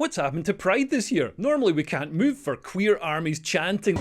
What's happened to Pride this year? Normally we can't move for queer armies chanting.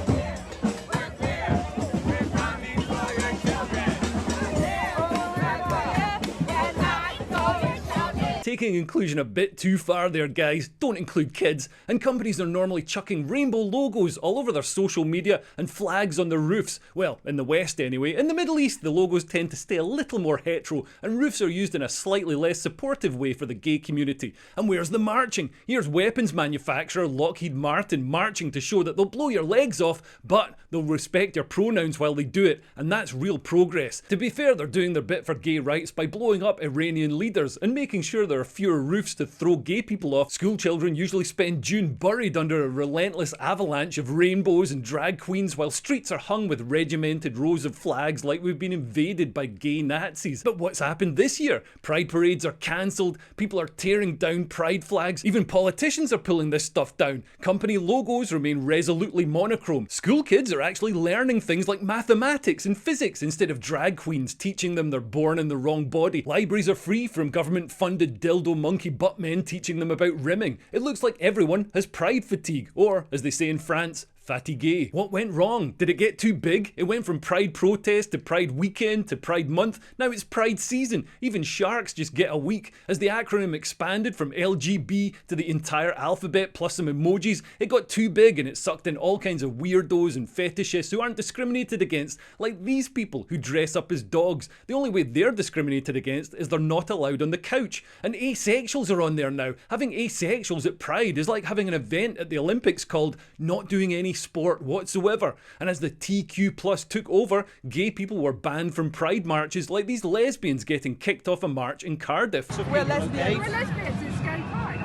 Taking inclusion a bit too far there, guys. Don't include kids. And companies are normally chucking rainbow logos all over their social media and flags on their roofs. Well, in the West anyway. In the Middle East, the logos tend to stay a little more hetero, and roofs are used in a slightly less supportive way for the gay community. And where's the marching? Here's weapons manufacturer Lockheed Martin marching to show that they'll blow your legs off, but they'll respect your pronouns while they do it, and that's real progress. To be fair, they're doing their bit for gay rights by blowing up Iranian leaders and making sure there are fewer roofs to throw gay people off. School children usually spend June buried under a relentless avalanche of rainbows and drag queens, while streets are hung with regimented rows of flags like we've been invaded by gay Nazis. But what's happened this year? Pride parades are cancelled, people are tearing down pride flags, even politicians are pulling this stuff down. Company logos remain resolutely monochrome. School kids are actually learning things like mathematics and physics instead of drag queens teaching them they're born in the wrong body. Libraries are free from government funded dildo monkey butt men teaching them about rimming. It looks like everyone has pride fatigue, or as they say in France, fatigué. What went wrong? Did it get too big? It went from Pride protest to Pride weekend to Pride month. Now it's Pride season. Even sharks just get a week. As the acronym expanded from LGB to the entire alphabet plus some emojis, it got too big and it sucked in all kinds of weirdos and fetishists who aren't discriminated against, like these people who dress up as dogs. The only way they're discriminated against is they're not allowed on the couch. And asexuals are on there now. Having asexuals at Pride is like having an event at the Olympics called Not Doing Any Sport Whatsoever. And as the TQ plus took over, gay people were banned from pride marches, like these lesbians getting kicked off a march in Cardiff. So we're lesbians. We're lesbians, it's gay pride.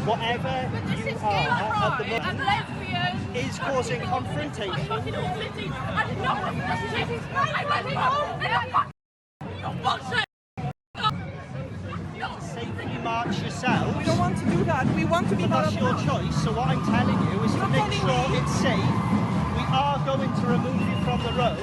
Whatever you are at the moment is causing confrontation. I did not want to Say that you march yourself. We don't want to do that. We want to be part That's of your choice. So what I'm telling you is to make sure it's safe. We are going to remove you from the road,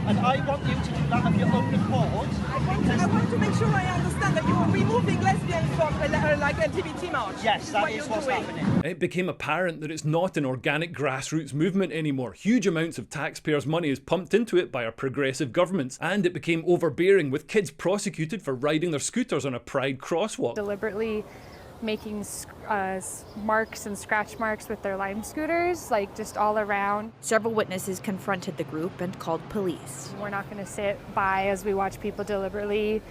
and I want you to do that of your own accord. I want to make sure I understand that you are removing lesbians from like LGBT march. Yes, that is what's happening. It became apparent that it's not an organic grassroots movement anymore. Huge amounts of taxpayers' money is pumped into it by our progressive governments, and it became overbearing, with kids prosecuted for riding their scooters on a pride crosswalk. Deliberately making marks and scratch marks with their Lime scooters, like just all around. Several witnesses confronted the group and called police. We're not going to sit by as we watch people deliberately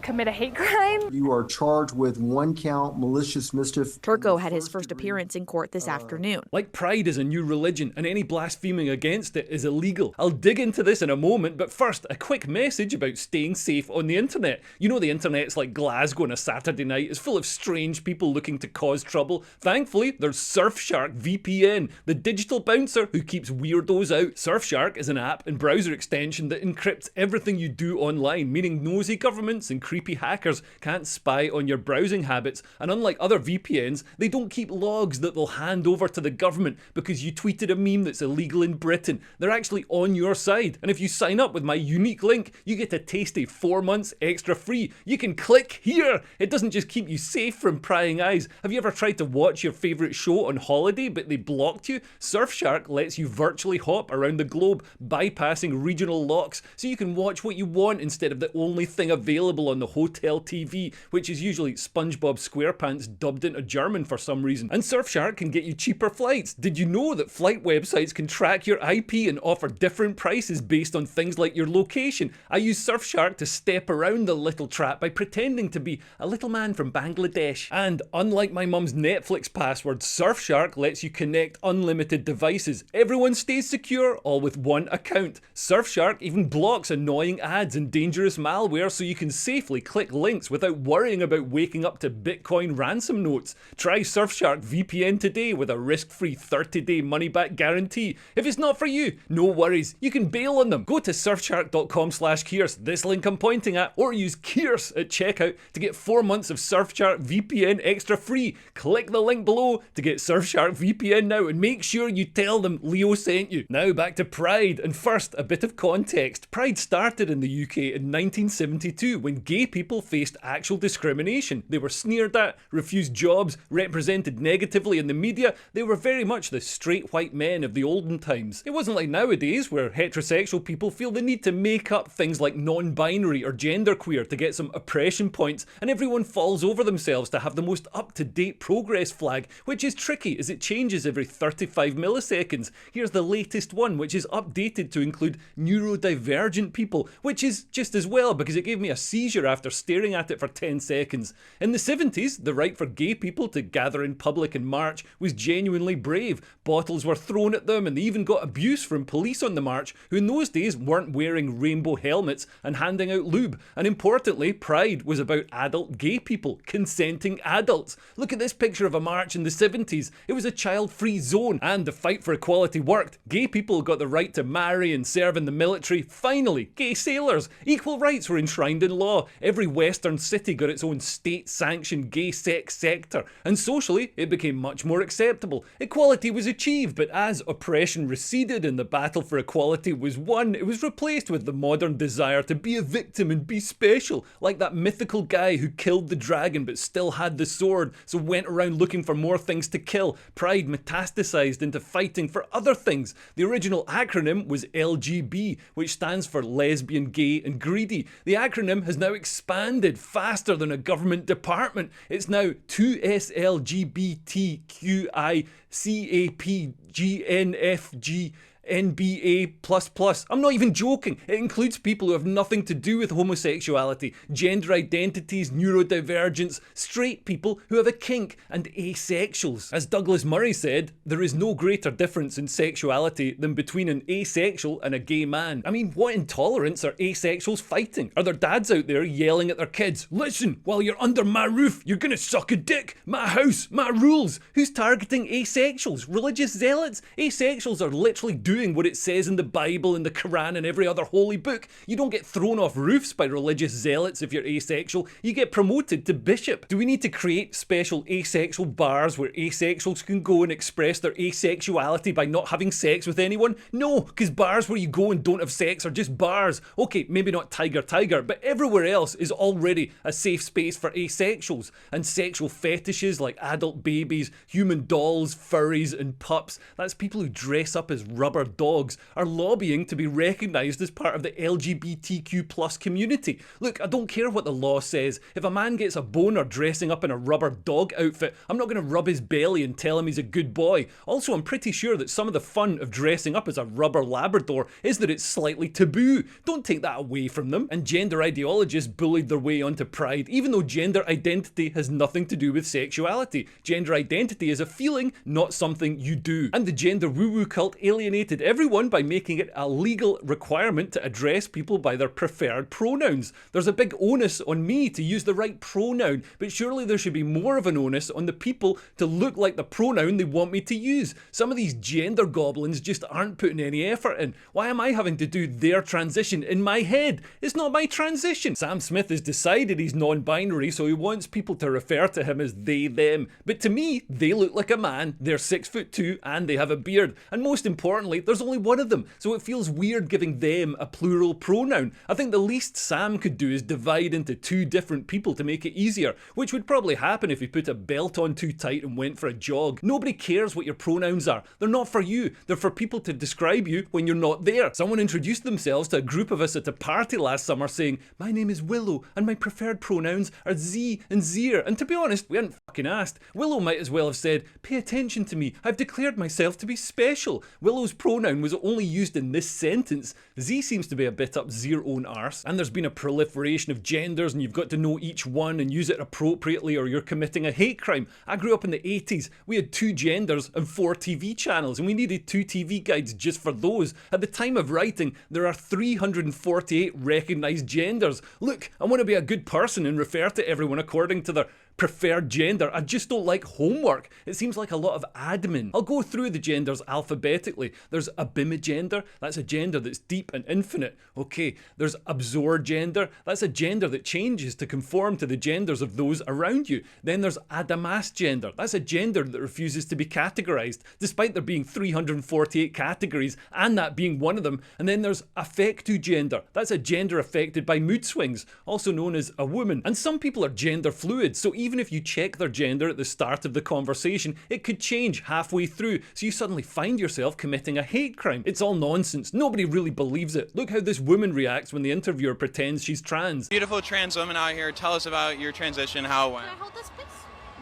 commit a hate crime. You are charged with 1 count malicious mischief. Turco had his first appearance in court this afternoon. Like pride is a new religion, and any blaspheming against it is illegal. I'll dig into this in a moment, but first, a quick message about staying safe on the internet. You know the internet's like Glasgow on a Saturday night. It's full of strange people looking to cause trouble. Thankfully, there's Surfshark VPN, the digital bouncer who keeps weirdos out. Surfshark is an app and browser extension that encrypts everything you do online, meaning nosy governments and creepy hackers can't spy on your browsing habits. And unlike other VPNs, they don't keep logs that they'll hand over to the government because you tweeted a meme that's illegal in Britain. They're actually on your side. And if you sign up with my unique link, you get a tasty 4 months extra free. You can click here. It doesn't just keep you safe from prying eyes. Have you ever tried to watch your favourite show on holiday but they blocked you? Surfshark lets you virtually hop around the globe, bypassing regional locks, so you can watch what you want instead of the only thing available on the hotel TV, which is usually SpongeBob SquarePants dubbed into German for some reason. And Surfshark can get you cheaper flights. Did you know that flight websites can track your IP and offer different prices based on things like your location? I use Surfshark to step around the little trap by pretending to be a little man from Bangladesh. And unlike my mum's Netflix password, Surfshark lets you connect unlimited devices. Everyone stays secure, all with one account. Surfshark even blocks annoying ads and dangerous malware so you can safely click links without worrying about waking up to Bitcoin ransom notes. Try Surfshark VPN today with a risk-free 30-day money-back guarantee. If it's not for you, no worries, you can bail on them. Go to surfshark.com/Kierce, this link I'm pointing at, or use Kierce at checkout to get 4 months of Surfshark VPN extra free. Click the link below to get Surfshark VPN now, and make sure you tell them Leo sent you. Now back to Pride, and first, a bit of context. Pride started in the UK in 1972 when gay gay people faced actual discrimination. They were sneered at, refused jobs, represented negatively in the media. They were very much the straight white men of the olden times. It wasn't like nowadays where heterosexual people feel the need to make up things like non-binary or genderqueer to get some oppression points, and everyone falls over themselves to have the most up-to-date progress flag, which is tricky as it changes every 35 milliseconds. Here's the latest one, which is updated to include neurodivergent people, which is just as well because it gave me a seizure after staring at it for 10 seconds. In the 70s, the right for gay people to gather in public and march was genuinely brave. Bottles were thrown at them and they even got abuse from police on the march, who in those days weren't wearing rainbow helmets and handing out lube. And importantly, Pride was about adult gay people, consenting adults. Look at this picture of a march in the 70s. It was a child-free zone and the fight for equality worked. Gay people got the right to marry and serve in the military. Finally, gay sailors. Equal rights were enshrined in law. Every western city got its own state-sanctioned gay sex sector. And socially, it became much more acceptable. Equality was achieved, but as oppression receded and the battle for equality was won, it was replaced with the modern desire to be a victim and be special, like that mythical guy who killed the dragon but still had the sword, so went around looking for more things to kill. Pride metastasized into fighting for other things. The original acronym was LGB, which stands for lesbian, gay and greedy. The acronym has now expanded faster than a government department. It's now 2SLGBTQICAPGNFG NBA++. I'm not even joking. It includes people who have nothing to do with homosexuality, gender identities, neurodivergence, straight people who have a kink, and asexuals. As Douglas Murray said, there is no greater difference in sexuality than between an asexual and a gay man. I mean, what intolerance are asexuals fighting? Are there dads out there yelling at their kids, "Listen, while you're under my roof, you're gonna suck a dick, my house, my rules"? Who's targeting asexuals? Religious zealots? Asexuals are literally doing what it says in the Bible and the Quran and every other holy book. You don't get thrown off roofs by religious zealots if you're asexual. You get promoted to bishop. Do we need to create special asexual bars where asexuals can go and express their asexuality by not having sex with anyone? No, because bars where you go and don't have sex are just bars. Okay, maybe not Tiger, but everywhere else is already a safe space for asexuals. And sexual fetishes like adult babies, human dolls, furries and pups, that's people who dress up as rubber dogs, are lobbying to be recognised as part of the LGBTQ+ community. Look, I don't care what the law says. If a man gets a boner dressing up in a rubber dog outfit, I'm not going to rub his belly and tell him he's a good boy. Also, I'm pretty sure that some of the fun of dressing up as a rubber Labrador is that it's slightly taboo. Don't take that away from them. And gender ideologists bullied their way onto Pride, even though gender identity has nothing to do with sexuality. Gender identity is a feeling, not something you do. And the gender woo-woo cult alienated everyone by making it a legal requirement to address people by their preferred pronouns. There's a big onus on me to use the right pronoun, but surely there should be more of an onus on the people to look like the pronoun they want me to use. Some of these gender goblins just aren't putting any effort in. Why am I having to do their transition in my head? It's not my transition. Sam Smith has decided he's non-binary, so he wants people to refer to him as they, them. But to me, they look like a man, they're 6'2" and they have a beard. And most importantly, there's only one of them, so it feels weird giving them a plural pronoun. I think the least Sam could do is divide into two different people to make it easier, which would probably happen if he put a belt on too tight and went for a jog. Nobody cares what your pronouns are. They're not for you. They're for people to describe you when you're not there. Someone introduced themselves to a group of us at a party last summer saying, "My name is Willow and my preferred pronouns are Z and Zir." And to be honest, we hadn't fucking asked. Willow might as well have said, "Pay attention to me. I've declared myself to be special." Willow's pronoun was only used in this sentence. Z seems to be a bit up Zir own arse. And there's been a proliferation of genders and you've got to know each one and use it appropriately or you're committing a hate crime. I grew up in the 80s. We had 2 genders and 4 TV channels and we needed 2 TV guides just for those. At the time of writing, there are 348 recognised genders. Look, I want to be a good person and refer to everyone according to their preferred gender. I just don't like homework. It seems like a lot of admin. I'll go through the genders alphabetically. There's abimigender. That's a gender that's deep and infinite. Okay. There's absorgender. That's a gender that changes to conform to the genders of those around you. Then there's adamas gender. That's a gender that refuses to be categorized, despite there being 348 categories and that being one of them. And then there's affectu gender. That's a gender affected by mood swings, also known as a woman. And some people are gender fluid, so even if you check their gender at the start of the conversation, it could change halfway through, so you suddenly find yourself committing a hate crime. It's all nonsense. Nobody really believes it. Look how this woman reacts when the interviewer pretends she's trans. Beautiful trans woman out here. Tell us about your transition, how it went. Can I hold this, please?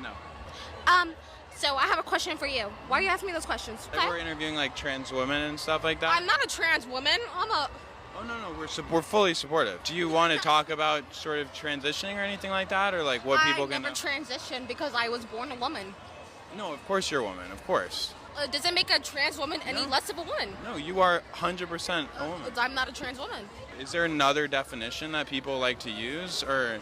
No. So I have a question for you. Why are you asking me those questions? Like we're interviewing like trans women and stuff like that. I'm not a trans woman. I'm a... Oh no, we're fully supportive. Do you want to talk about sort of transitioning or anything like that, or like what people I can? never transitioned because I was born a woman. No, of course you're a woman. Of course. Does it make a trans woman any less of a woman? No, you are 100% a woman. I'm not a trans woman. Is there another definition that people like to use, or?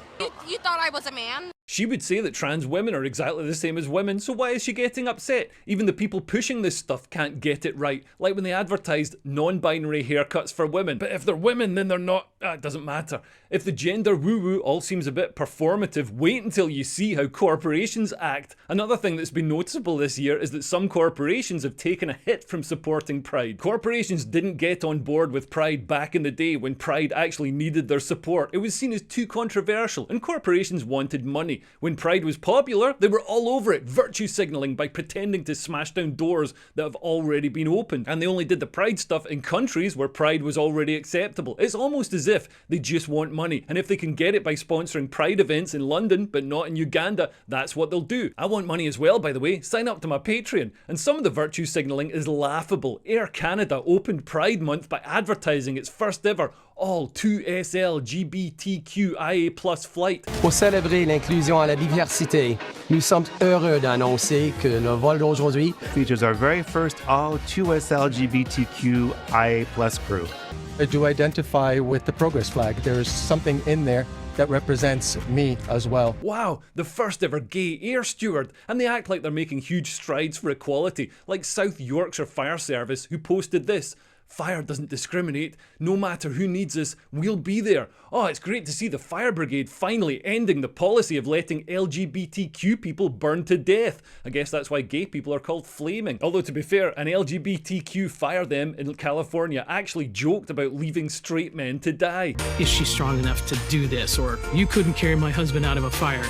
You thought I was a man? She would say that trans women are exactly the same as women, so why is she getting upset? Even the people pushing this stuff can't get it right, like when they advertised non-binary haircuts for women. But if they're women, then they're not. It doesn't matter. If the gender woo-woo all seems a bit performative, wait until you see how corporations act. Another thing that's been noticeable this year is that some corporations have taken a hit from supporting Pride. Corporations didn't get on board with Pride back in the day when Pride actually needed their support. It was seen as too controversial, and corporations wanted money. When Pride was popular, they were all over it, virtue signalling by pretending to smash down doors that have already been opened. And they only did the Pride stuff in countries where Pride was already acceptable. It's almost as if they just want money, and if they can get it by sponsoring Pride events in London but not in Uganda, that's what they'll do. I want money as well, by the way. Sign up to my Patreon. And some of the virtue signalling is laughable. Air Canada opened Pride Month by advertising its first ever all 2SL LGBTQIA+ flight. Pour célébrer l'inclusion à la diversité, nous sommes heureux d'annoncer que le vol d'aujourd'hui features our very first all 2SL LGBTQIA+ crew. To identify with the progress flag. There's something in there that represents me as well. Wow, the first ever gay air steward, and they act like they're making huge strides for equality, like South Yorkshire Fire Service, who posted this: "Fire doesn't discriminate. No matter who needs us, we'll be there." Oh, it's great to see the fire brigade finally ending the policy of letting LGBTQ people burn to death. I guess that's why gay people are called flaming. Although, to be fair, an LGBTQ fire them in California actually joked about leaving straight men to die. Is she strong enough to do this? Or, you couldn't carry my husband out of a fire.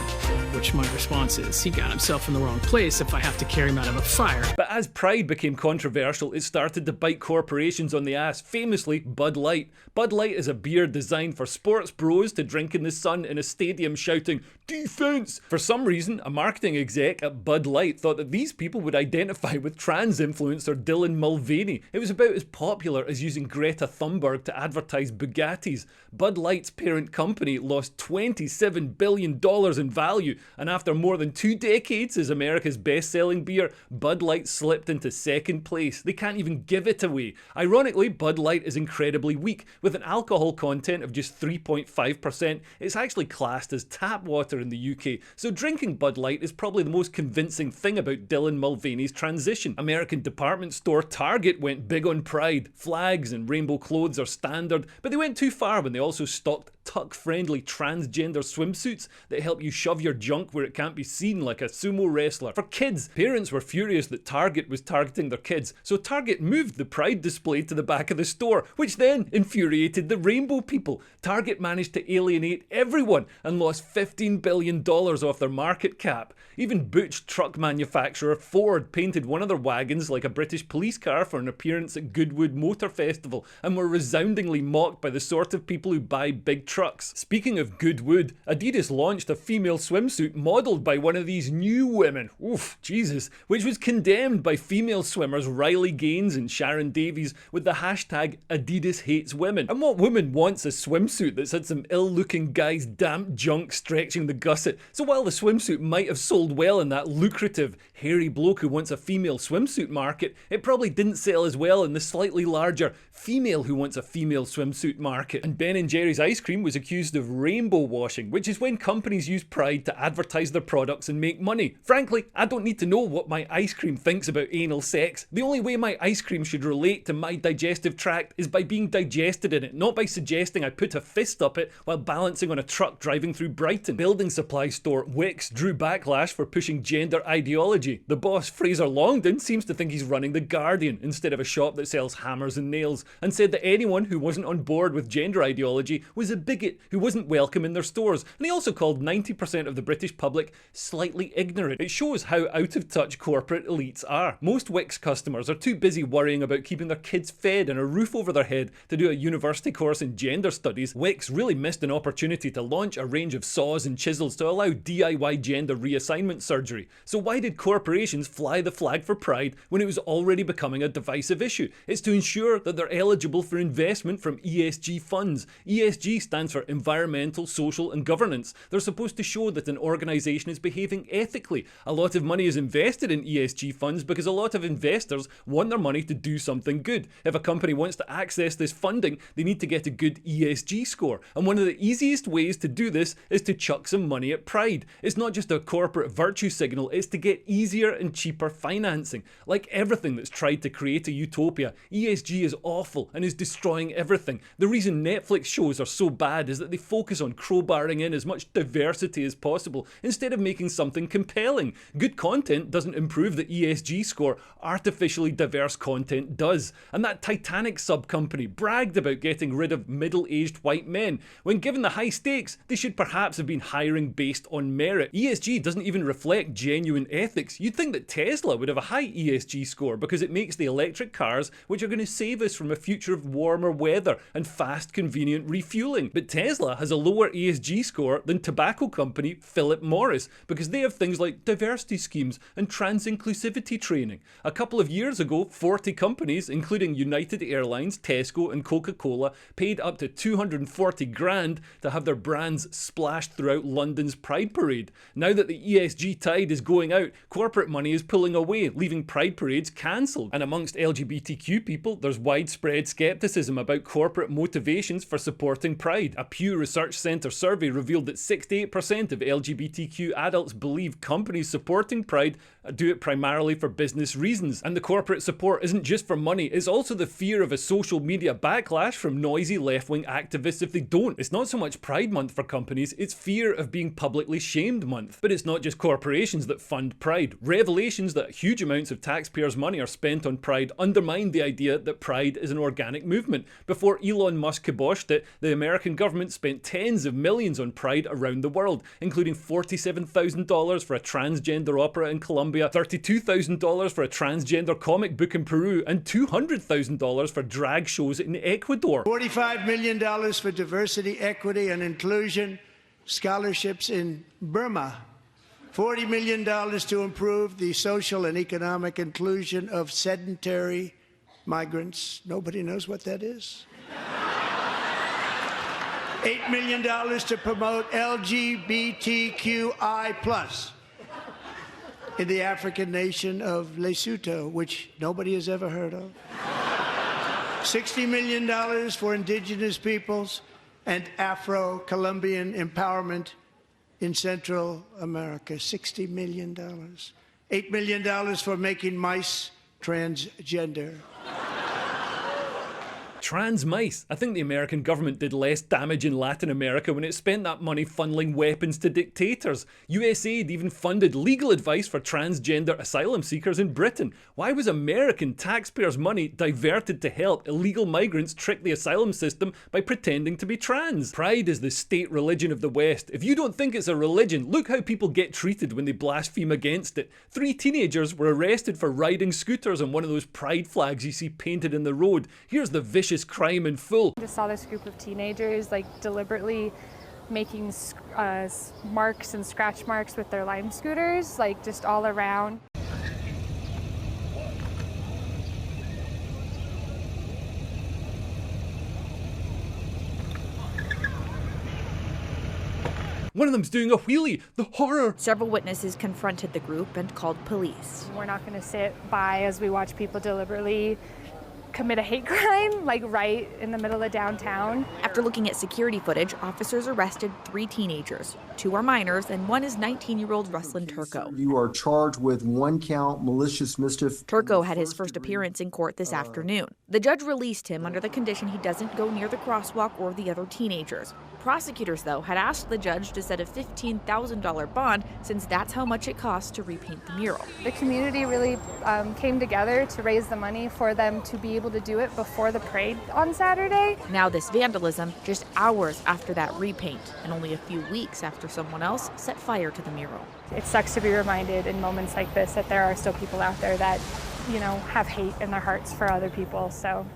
Which my response is, he got himself in the wrong place if I have to carry him out of a fire. But as Pride became controversial, it started to bite corporations on the ass, famously Bud Light. Bud Light is a beer designed for sports bros to drink in the sun in a stadium shouting, "Defense!" For some reason, a marketing exec at Bud Light thought that these people would identify with trans influencer Dylan Mulvaney. It was about as popular as using Greta Thunberg to advertise Bugattis. Bud Light's parent company lost $27 billion in value, and after more than 2 decades as America's best-selling beer, Bud Light slipped into second place. They can't even give it away. Ironically, Bud Light is incredibly weak. With an alcohol content of just 3.5%, it's actually classed as tap water in the UK, so drinking Bud Light is probably the most convincing thing about Dylan Mulvaney's transition. American department store Target went big on Pride. Flags and rainbow clothes are standard, but they went too far when they also stocked tuck-friendly transgender swimsuits that help you shove your junk where it can't be seen, like a sumo wrestler. For kids, parents were furious that Target was targeting their kids, so Target moved the Pride display to the back of the store, which then infuriated the rainbow people. Target managed to alienate everyone and lost $15 billion off their market cap. Even butch truck manufacturer Ford painted one of their wagons like a British police car for an appearance at Goodwood Motor Festival, and were resoundingly mocked by the sort of people who buy big trucks. Speaking of Goodwood, Adidas launched a female swimsuit modelled by one of these new women, oof, Jesus, which was condemned by female swimmers Riley Gaines and Sharon Davies with the hashtag Adidas hates women. And what woman wants a swimsuit that's had some ill-looking guy's damp junk stretching the gusset? So while the swimsuit might have sold well in that lucrative, hairy bloke who wants a female swimsuit market, it probably didn't sell as well in the slightly larger female who wants a female swimsuit market. And Ben & Jerry's ice cream was accused of rainbow washing, which is when companies use pride to advertise their products and make money. Frankly, I don't need to know what my ice cream thinks about anal sex. The only way my ice cream should relate to my digestive tract is by being digested in it, not by suggesting I put a fist up it while balancing on a truck driving through Brighton. Building supply store Wickes drew backlash for pushing gender ideology. The boss, Fraser Longdon, seems to think he's running The Guardian instead of a shop that sells hammers and nails, and said that anyone who wasn't on board with gender ideology was a bigot who wasn't welcome in their stores. And he also called 90% of the British public slightly ignorant. It shows how out of touch corporate elites are. Most Wickes customers are too busy worrying about keeping their kids fed and a roof over their head to do a university course in gender studies. Wickes really missed an opportunity to launch a range of saws and chisels to allow DIY gender reassignment surgery. So why did corporations fly the flag for pride when it was already becoming a divisive issue? It's to ensure that they're eligible for investment from ESG funds. ESG stands for environmental, social and governance. They're supposed to show that an organisation is behaving ethically. A lot of money is invested in ESG funds because a lot of investors want their money to do something good. If a company wants to access this funding, they need to get a good ESG score. And one of the easiest ways to do this is to chuck some money at pride. It's not just a corporate virtue signal, it's to get easier and cheaper financing. Like everything that's tried to create a utopia, ESG is awful and is destroying everything. The reason Netflix shows are so bad is that they focus on crowbarring in as much diversity as possible instead of making something compelling. Good content doesn't improve the ESG score, artificially diverse content does. And that Titanic sub company bragged about getting rid of middle-aged white men. When given the high stakes, they should perhaps have been hiring based on merit. ESG doesn't even reflect genuine ethics. You'd think that Tesla would have a high ESG score because it makes the electric cars which are going to save us from a future of warmer weather and fast, convenient refueling. But Tesla has a lower ESG score than tobacco company Philip Morris because they have things like diversity schemes and trans-inclusivity training. A couple of years ago, 40 companies, including United Airlines, Tesco and Coca-Cola, paid up to 240 grand to have their brands splashed throughout London's Pride Parade. Now that the ESG tide is going out, corporate money is pulling away, leaving Pride parades cancelled. And amongst LGBTQ people, there's widespread scepticism about corporate motivations for supporting Pride. A Pew Research Centre survey revealed that 68% of LGBTQ adults believe companies supporting Pride do it primarily for business reasons. And the corporate support isn't just for money, it's also the fear of a social media backlash from noisy left-wing activists if they don't. It's not so much Pride Month for companies, it's fear of being publicly shamed month. But it's not just corporations that fund Pride. Revelations that huge amounts of taxpayers' money are spent on Pride undermine the idea that Pride is an organic movement. Before Elon Musk kiboshed it, the American government spent tens of millions on Pride around the world, including $47,000 for a transgender opera in Colombia, $32,000 for a transgender comic book in Peru, and $200,000 for drag shows in Ecuador. $45 million for diversity, equity, and inclusion scholarships in Burma. $40 million to improve the social and economic inclusion of sedentary migrants. Nobody knows what that is. $8 million to promote LGBTQI+ in the African nation of Lesotho, which nobody has ever heard of. $60 million for indigenous peoples and Afro-Colombian empowerment in Central America. $60 million. $8 million for making mice transgender. Trans mice. I think the American government did less damage in Latin America when it spent that money funneling weapons to dictators. USAID even funded legal advice for transgender asylum seekers in Britain. Why was American taxpayers' money diverted to help illegal migrants trick the asylum system by pretending to be trans? Pride is the state religion of the West. If you don't think it's a religion, look how people get treated when they blaspheme against it. 3 teenagers were arrested for riding scooters on one of those pride flags you see painted in the road. Here's the vicious crime in full. I just saw this group of teenagers deliberately making marks and scratch marks with their Lime scooters, just all around. One of them's doing a wheelie. The horror. Several witnesses confronted the group and called police. We're not going to sit by as we watch people deliberately commit a hate crime, like right in the middle of downtown. After looking at security footage, officers arrested 3 teenagers. 2 are minors, and 1 is 19-year-old Ruslan Turco. You are charged with 1 count malicious mischief. Turco had his first appearance in court this afternoon. The judge released him under the condition he doesn't go near the crosswalk or the other teenagers. Prosecutors, though, had asked the judge to set a $15,000 bond since that's how much it costs to repaint the mural. The community really came together to raise the money for them to be able to do it before the parade on Saturday. Now this vandalism just hours after that repaint and only a few weeks after someone else set fire to the mural. It sucks to be reminded in moments like this that there are still people out there that, you know, have hate in their hearts for other people, so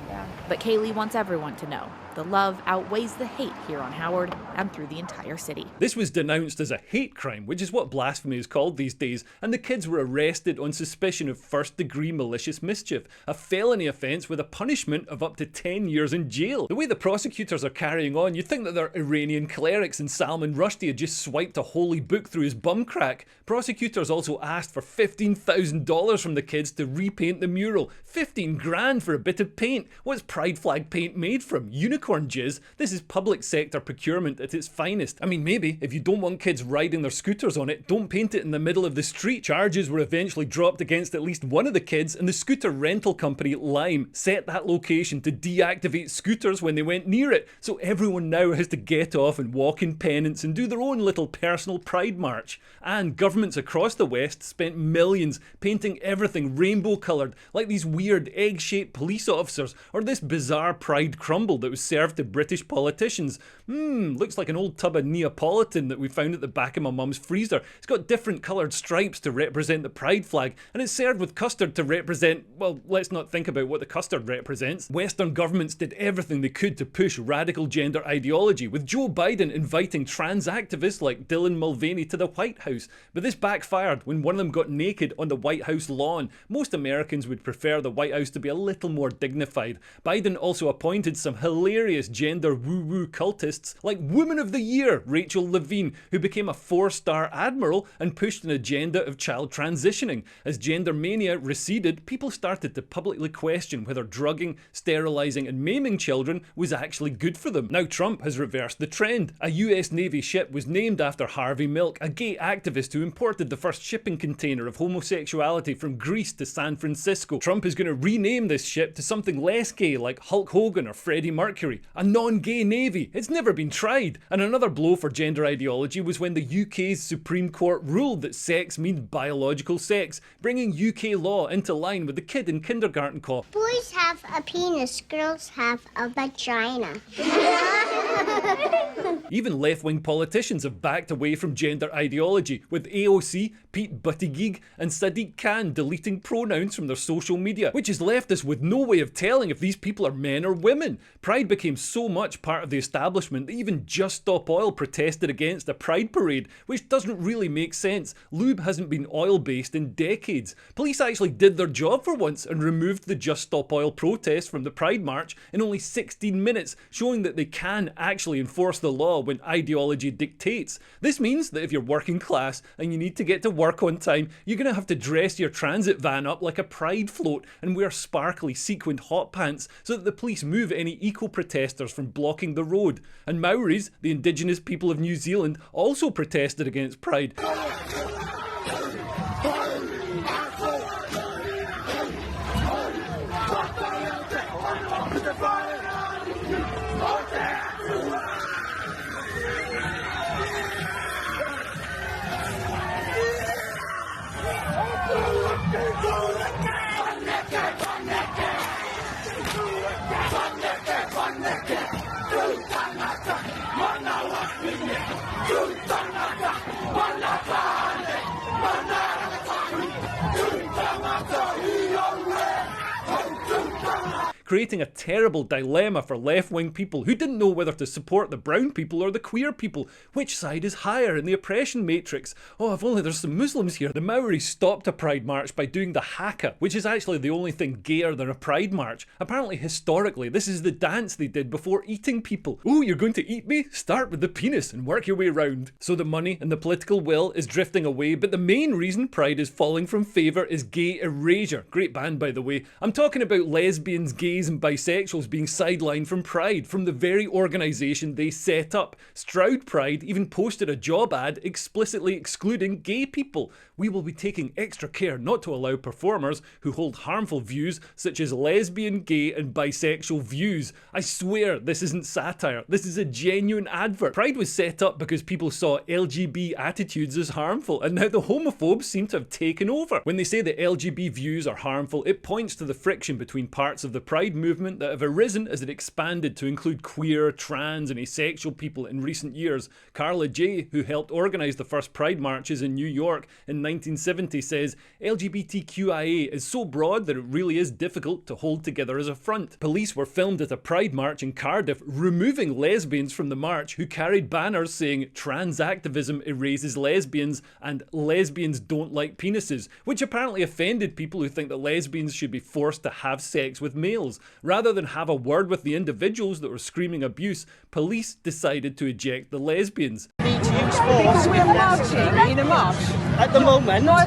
yeah. But Kaylee wants everyone to know the love outweighs the hate here on Howard and through the entire city. This was denounced as a hate crime, which is what blasphemy is called these days, and the kids were arrested on suspicion of first-degree malicious mischief, a felony offence with a punishment of up to 10 years in jail. The way the prosecutors are carrying on, you'd think that their Iranian clerics and Salman Rushdie had just swiped a holy book through his bum crack. Prosecutors also asked for $15,000 from the kids to repaint the mural. 15 grand for a bit of paint. What's pride flag paint made from? Unicorn jizz? This is public sector procurement at its finest. I mean, maybe if you don't want kids riding their scooters on it, don't paint it in the middle of the street. Charges were eventually dropped against at least one of the kids, and the scooter rental company Lime set that location to deactivate scooters when they went near it. So everyone now has to get off and walk in penance and do their own little personal pride march. And governments across the West spent millions painting everything rainbow coloured, like these weird egg-shaped police officers, or this bizarre pride crumble that was served to British politicians. Looks like an old tub of Neapolitan that we found at the back of my mum's freezer. It's got different coloured stripes to represent the pride flag, and it's served with custard to represent, well, let's not think about what the custard represents. Western governments did everything they could to push radical gender ideology, with Joe Biden inviting trans activists like Dylan Mulvaney to the White House. But this backfired when one of them got naked on the White House lawn. Most Americans would prefer the White House to be a little more dignified. Biden also appointed some hilarious gender woo-woo cultists like Woman of the Year Rachel Levine, who became a 4-star admiral and pushed an agenda of child transitioning. As gender mania receded, people started to publicly question whether drugging, sterilising and maiming children was actually good for them. Now Trump has reversed the trend. A US Navy ship was named after Harvey Milk, a gay activist who imported the first shipping container of homosexuality from Greece to San Francisco. Trump is going to rename this ship to something less gay like Hulk Hogan or Freddie Mercury. A non-gay navy. It's never been tried. And another blow for gender ideology was when the UK's Supreme Court ruled that sex means biological sex, bringing UK law into line with the kid in kindergarten cop. Boys have a penis, girls have a vagina. Even left-wing politicians have backed away from gender ideology, with AOC, Pete Buttigieg and Sadiq Khan deleting pronouns from their social media, which has left us with no way of telling if these people are men or women. Pride became so much part of the establishment that even Just Stop Oil protested against a pride parade, which doesn't really make sense. Lube hasn't been oil-based in decades. Police actually did their job for once and removed the Just Stop Oil protest from the Pride March in only 16 minutes, showing that they can actually enforce the law when ideology dictates. This means that if you're working class and you need to get to work on time, you're going to have to dress your transit van up like a pride float and wear sparkly sequined hot pants so that the police move any eco-protesters from blocking the road. And Maoris, the indigenous people of New Zealand, also protested against pride. creating a terrible dilemma for left-wing people who didn't know whether to support the brown people or the queer people. Which side is higher in the oppression matrix? Oh, if only there's some Muslims here. The Maoris stopped a pride march by doing the Haka, which is actually the only thing gayer than a pride march. Apparently, historically, this is the dance they did before eating people. Oh, you're going to eat me? Start with the penis and work your way around. So the money and the political will is drifting away, but the main reason pride is falling from favour is gay erasure. Great band, by the way. I'm talking about lesbians, gays and bisexuals being sidelined from pride, from the very organisation they set up. Stroud Pride even posted a job ad explicitly excluding gay people. We will be taking extra care not to allow performers who hold harmful views such as lesbian, gay and bisexual views. I swear this isn't satire, this is a genuine advert. Pride was set up because people saw LGB attitudes as harmful, and now the homophobes seem to have taken over. When they say that LGB views are harmful, it points to the friction between parts of the pride movement that have arisen as it expanded to include queer, trans and asexual people in recent years. Carla J, who helped organise the first pride marches in New York in 1970, says LGBTQIA is so broad that it really is difficult to hold together as a front. Police were filmed at a pride march in Cardiff removing lesbians from the march who carried banners saying trans activism erases lesbians and lesbians don't like penises, which apparently offended people who think that lesbians should be forced to have sex with males. Rather than have a word with the individuals that were screaming abuse, police decided to eject the lesbians. Force we are marching in a march. At the moment, no, I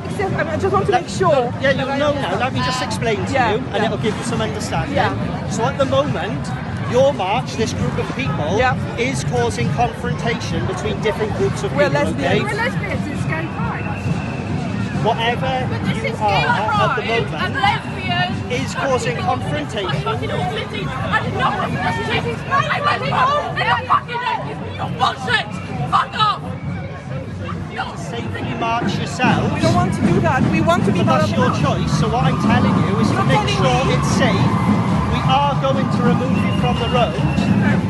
just want to make sure. Yeah, you know now. Let me just explain to you, and it'll give you some understanding. Yeah. So at the moment, your march, this group of people, is causing confrontation between different groups of people. We're lesbians. Okay? We're lesbians, it's gay pride. Whatever you are at the moment is causing confrontation. I did not want to I went home and I'm fucking naked. You're bullshit. Fuck off. Safely march yourselves. We don't want to do that. We want to be part of your choice. So what I'm telling you is to make sure it's safe. We are going to remove you from the road,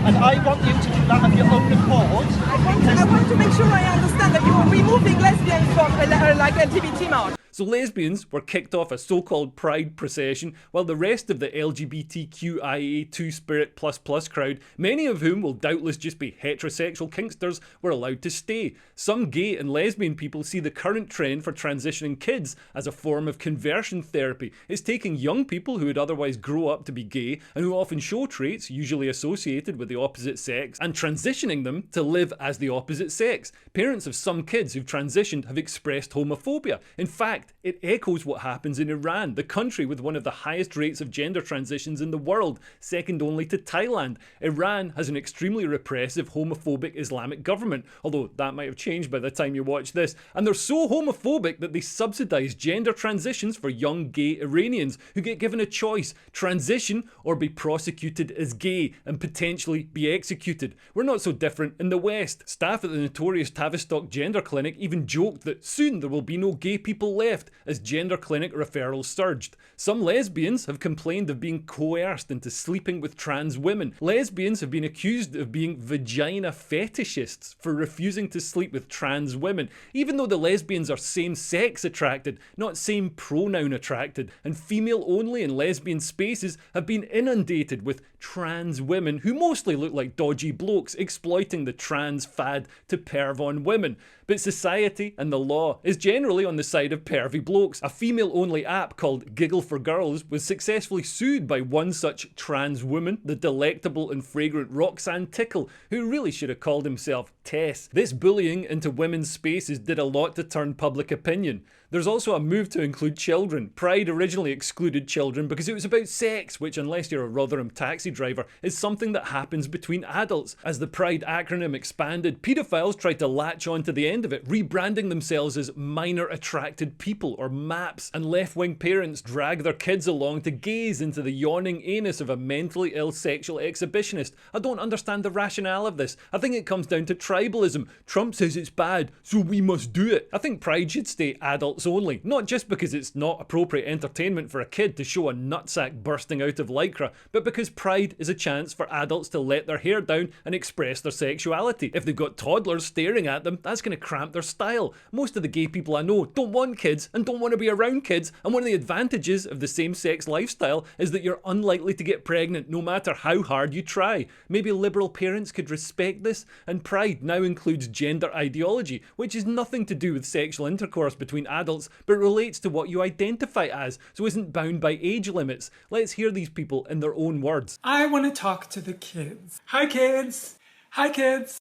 and I want you to do that of your own accord. I want to make sure I understand that you are removing lesbians from like LGBT march. So lesbians were kicked off a so-called pride procession, while the rest of the LGBTQIA two-spirit plus crowd, many of whom will doubtless just be heterosexual kinksters, were allowed to stay. Some gay and lesbian people see the current trend for transitioning kids as a form of conversion therapy. It's taking young people who would otherwise grow up to be gay and who often show traits usually associated with the opposite sex, and transitioning them to live as the opposite sex. Parents of some kids who've transitioned have expressed homophobia. In fact, it echoes what happens in Iran, the country with one of the highest rates of gender transitions in the world, second only to Thailand. Iran has an extremely repressive, homophobic Islamic government, although that might have changed by the time you watch this. And they're so homophobic that they subsidise gender transitions for young gay Iranians who get given a choice: transition or be prosecuted as gay and potentially be executed. We're not so different in the West. Staff at the notorious Tavistock Gender Clinic even joked that soon there will be no gay people left as gender clinic referrals surged. Some lesbians have complained of being coerced into sleeping with trans women. Lesbians have been accused of being vagina fetishists for refusing to sleep with trans women, even though the lesbians are same-sex attracted, not same pronoun attracted, and female-only and lesbian spaces have been inundated with trans women who mostly look like dodgy blokes exploiting the trans fad to perv on women. But society and the law is generally on the side of pervy blokes. A female-only app called Giggle for Girls was successfully sued by one such trans woman, the delectable and fragrant Roxanne Tickle, who really should have called himself Tess. This bullying into women's spaces did a lot to turn public opinion. There's also a move to include children. Pride originally excluded children because it was about sex, which, unless you're a Rotherham taxi driver, is something that happens between adults. As the Pride acronym expanded, paedophiles tried to latch on to the end of it, rebranding themselves as minor attracted people, or MAPs, and left-wing parents drag their kids along to gaze into the yawning anus of a mentally ill sexual exhibitionist. I don't understand the rationale of this. I think it comes down to tribalism. Trump says it's bad, so we must do it. I think Pride should stay adult only, not just because it's not appropriate entertainment for a kid to show a nutsack bursting out of lycra, but because Pride is a chance for adults to let their hair down and express their sexuality. If they've got toddlers staring at them, that's going to cramp their style. Most of the gay people I know don't want kids and don't want to be around kids, and one of the advantages of the same-sex lifestyle is that you're unlikely to get pregnant no matter how hard you try. Maybe liberal parents could respect this, and Pride now includes gender ideology, which has nothing to do with sexual intercourse between adults, but relates to what you identify as, so isn't bound by age limits. Let's hear these people in their own words. I want to talk to the kids. Hi kids. Hi kids.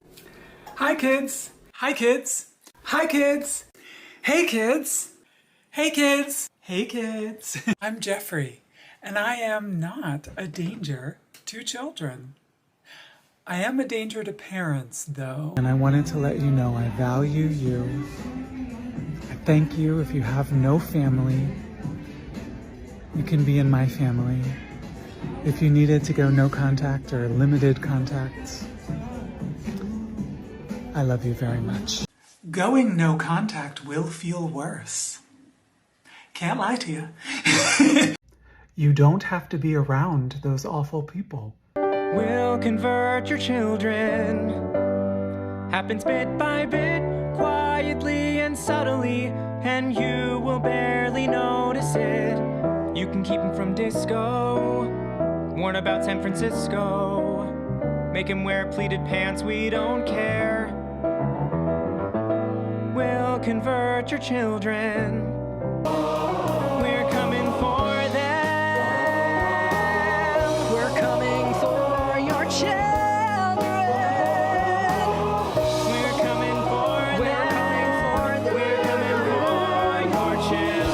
Hi kids. Hi kids. Hi kids. Hey kids. Hey kids. Hey kids. I'm Jeffrey, and I am not a danger to children. I am a danger to parents, though. And I wanted to let you know I value you. I thank you. If you have no family, you can be in my family. If you needed to go no contact or limited contacts, I love you very much. Going no contact will feel worse. Can't lie to you. You don't have to be around those awful people. We'll convert your children. Happens bit by bit, quietly and subtly, and you will barely notice it. You can keep them from disco, warn about San Francisco. Make him wear pleated pants, we don't care. We'll convert your children. We're coming for them. We're coming for your children. We're coming for them. We're coming for them. We're coming for your children.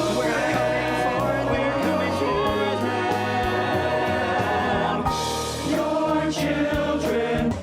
We're coming for them. Your children.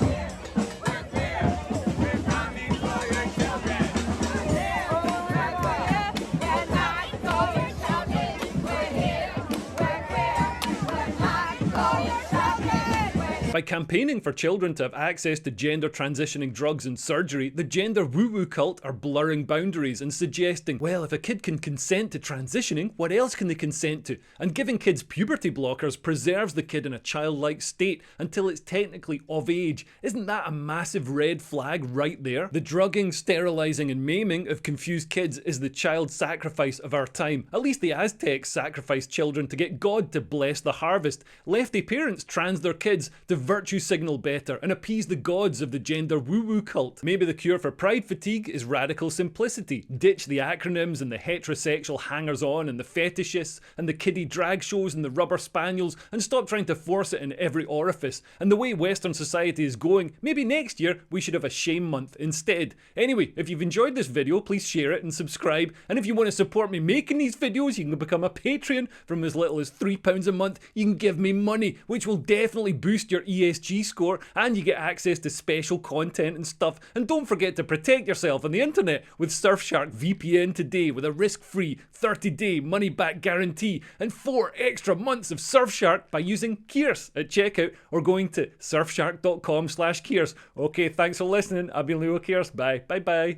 By campaigning for children to have access to gender transitioning drugs and surgery, the gender woo-woo cult are blurring boundaries and suggesting, well, if a kid can consent to transitioning, what else can they consent to? And giving kids puberty blockers preserves the kid in a childlike state until it's technically of age. Isn't that a massive red flag right there? The drugging, sterilising and maiming of confused kids is the child sacrifice of our time. At least the Aztecs sacrificed children to get God to bless the harvest. Lefty parents trans their kids to virtue signal better and appease the gods of the gender woo-woo cult. Maybe the cure for pride fatigue is radical simplicity. Ditch the acronyms and the heterosexual hangers-on and the fetishists and the kiddie drag shows and the rubber spaniels, and stop trying to force it in every orifice. And the way Western society is going, maybe next year we should have a shame month instead. Anyway, if you've enjoyed this video, please share it and subscribe. And if you want to support me making these videos, you can become a Patreon. From as little as £3 a month, you can give me money, which will definitely boost your ESG score, and you get access to special content and stuff. And don't forget to protect yourself on the internet with Surfshark VPN today, with a risk-free 30-day money-back guarantee and 4 extra months of Surfshark by using Kears at checkout or going to surfshark.com/Kears. Okay, thanks for listening. I've been Leo Kears. Bye. Bye-bye.